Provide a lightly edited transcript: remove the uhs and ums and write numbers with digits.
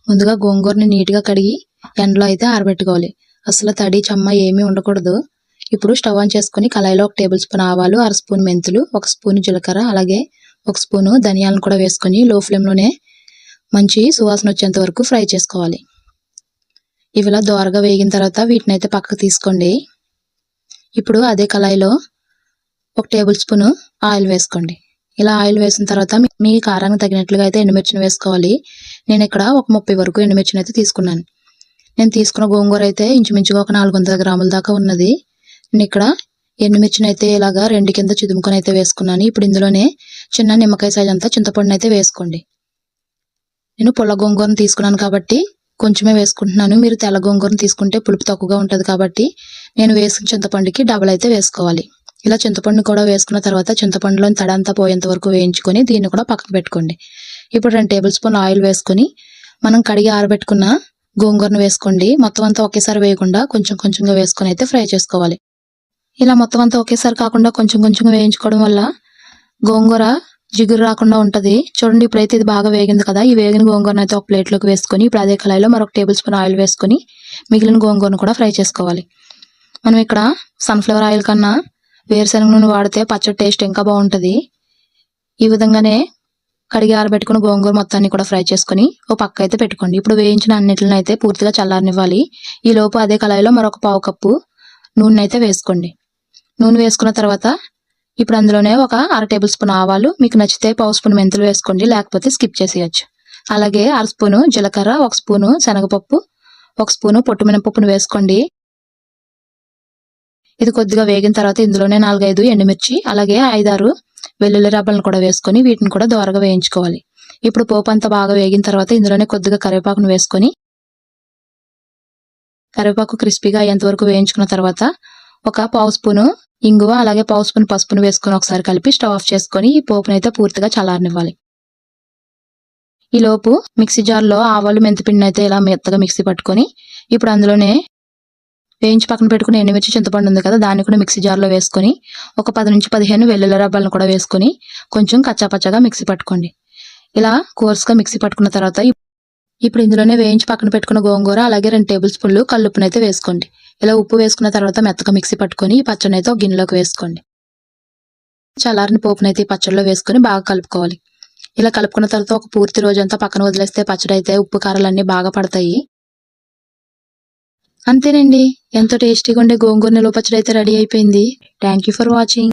ముందుగా గోంగూరని నీట్గా కడిగి ఎండలో అయితే ఆరబెట్టుకోవాలి. అసలు తడి చెమ్మ ఏమీ ఉండకూడదు. ఇప్పుడు స్టవ్ ఆన్ చేసుకుని కళాయిలో 1 టేబుల్ స్పూన్ ఆవాలు, 1/2 స్పూన్ మెంతులు, 1 స్పూన్ జీలకర్ర, అలాగే 1 స్పూను ధనియాలను కూడా వేసుకొని లో ఫ్లేమ్లోనే మంచి సువాసన వచ్చేంత వరకు ఫ్రై చేసుకోవాలి. ఇవిలా దోరగా వేగిన తర్వాత వీటిని అయితే పక్కకు తీసుకోండి. ఇప్పుడు అదే కళాయిలో 1 టేబుల్ స్పూన్ ఆయిల్ వేసుకోండి. ఇలా ఆయిల్ వేసిన తర్వాత మీ కారానికి తగినట్లుగా అయితే ఎండుమిర్చిని వేసుకోవాలి. నేను ఇక్కడ ఒక 30 వరకు ఎండుమిర్చిని అయితే తీసుకున్నాను. నేను తీసుకున్న గోంగూర అయితే ఇంచుమించుగా ఒక 400 గ్రాముల దాకా ఉన్నది. నేను ఇక్కడ ఎండుమిర్చిని అయితే ఇలాగా 2 కింద చిదుముకొని అయితే వేసుకున్నాను. ఇప్పుడు ఇందులోనే చిన్న నిమ్మకాయ సైజ్ అంతా చింతపండుని అయితే వేసుకోండి. నేను పుల్ల గోంగూరను తీసుకున్నాను కాబట్టి కొంచెమే వేసుకుంటున్నాను. మీరు తెల్ల గోంగూరను తీసుకుంటే పులుపు తక్కువగా ఉంటుంది కాబట్టి నేను వేసిన చింతపండుకి డబల్ అయితే వేసుకోవాలి. ఇలా చింతపండు కూడా వేసుకున్న తర్వాత చింతపండులోని తడి అంతా పోయేంత వరకు వేయించుకొని దీన్ని కూడా పక్కన పెట్టుకోండి. ఇప్పుడు 2 టేబుల్ స్పూన్ ఆయిల్ వేసుకొని మనం కడిగి ఆరబెట్టుకున్న గోంగూరను వేసుకోండి. మొత్తం అంతా ఒకేసారి వేయకుండా కొంచెం కొంచెంగా వేసుకొని అయితే ఫ్రై చేసుకోవాలి. ఇలా మొత్తం అంతా ఒకేసారి కాకుండా కొంచెం కొంచెంగా వేయించుకోవడం వల్ల గోంగూర జిగురు రాకుండా ఉంటది. చూడండి, ఇప్పుడైతే ఇది బాగా వేగింది కదా. ఈ వేగిన గోంగూరను అయితే ఒక ప్లేట్లోకి వేసుకొని ఇప్పుడు అదే కళాయిలో మరొక టేబుల్ స్పూన్ ఆయిల్ వేసుకొని మిగిలిన గోంగూరను కూడా ఫ్రై చేసుకోవాలి. మనం ఇక్కడ సన్ఫ్లవర్ ఆయిల్ కన్నా వేరుశనగ నూనె వాడితే పచ్చడి టేస్ట్ ఇంకా బాగుంటుంది. ఈ విధంగానే కడిగి ఆరబెట్టుకుని గోంగూర మొత్తాన్ని కూడా ఫ్రై చేసుకుని ఓ పక్క అయితే పెట్టుకోండి. ఇప్పుడు వేయించిన అన్నిటిని అయితే పూర్తిగా చల్లారనివ్వాలి. ఈ లోపు అదే కళాయిలో మరొక 1/2 కప్పు నూనె అయితే వేసుకోండి. నూనె వేసుకున్న తర్వాత ఇప్పుడు అందులోనే ఒక 1/2 టేబుల్ స్పూన్ ఆవాలు, మీకు నచ్చితే 1/2 స్పూన్ మెంతులు వేసుకోండి, లేకపోతే స్కిప్ చేసేయచ్చు. అలాగే 1/2 స్పూను జీలకర్ర, 1 స్పూను శనగపప్పు, 1 స్పూను పొట్టు మినపప్పును వేసుకోండి. ఇది కొద్దిగా వేగిన తర్వాత ఇందులోనే 4-5 ఎండుమిర్చి, అలాగే 5-6 వెల్లుల్లి రబ్బలను కూడా వేసుకొని వీటిని కూడా దోరగా వేయించుకోవాలి. ఇప్పుడు పోపు అంతా బాగా వేగిన తర్వాత ఇందులోనే కొద్దిగా కరివేపాకును వేసుకొని కరివేపాకు క్రిస్పీగా అయ్యేంత వరకు వేయించుకున్న తర్వాత ఒక 1/2 స్పూను ఇంగువ, అలాగే 1/2 స్పూన్ పసుపును వేసుకొని ఒకసారి కలిపి స్టవ్ ఆఫ్ చేసుకొని ఈ పోపును అయితే పూర్తిగా చల్లారనివ్వాలి. ఈ లోపు మిక్సీ జార్లో ఆవాలు, మెంతిపిండిని అయితే ఇలా మెత్తగా మిక్సీ పట్టుకొని ఇప్పుడు అందులోనే వేయించి పక్కన పెట్టుకుని ఎండుమిర్చి, చింతపండు ఉంది కదా, దాన్ని కూడా మిక్సీ జార్లో వేసుకొని ఒక 10-15 వెల్లుల్లి రబ్బలను కూడా వేసుకొని కొంచెం కచ్చాపచ్చగా మిక్సీ పట్టుకోండి. ఇలా కోర్స్గా మిక్సీ పట్టుకున్న తర్వాత ఇప్పుడు ఇందులోనే వేయించి పక్కన పెట్టుకున్న గోంగూర, అలాగే 2 టేబుల్ స్పూన్లు కల్లుప్పును అయితే వేసుకోండి. ఇలా ఉప్పు వేసుకున్న తర్వాత మెత్తగా మిక్సీ పట్టుకొని ఈ పచ్చడిని అయితే ఒక గిన్నెలోకి వేసుకోండి. చల్లారిన పోపునైతే ఈ పచ్చడిలో వేసుకొని బాగా కలుపుకోవాలి. ఇలా కలుపుకున్న తర్వాత ఒక పూర్తి రోజంతా పక్కన వదిలేస్తే పచ్చడి అయితే ఉప్పు కారాలన్నీ బాగా పడతాయి. అంతేనండి, ఎంతో టేస్టీగా ఉండే గోంగూర నిలువ పచ్చడి అయితే రెడీ అయిపోయింది. Thank you for watching.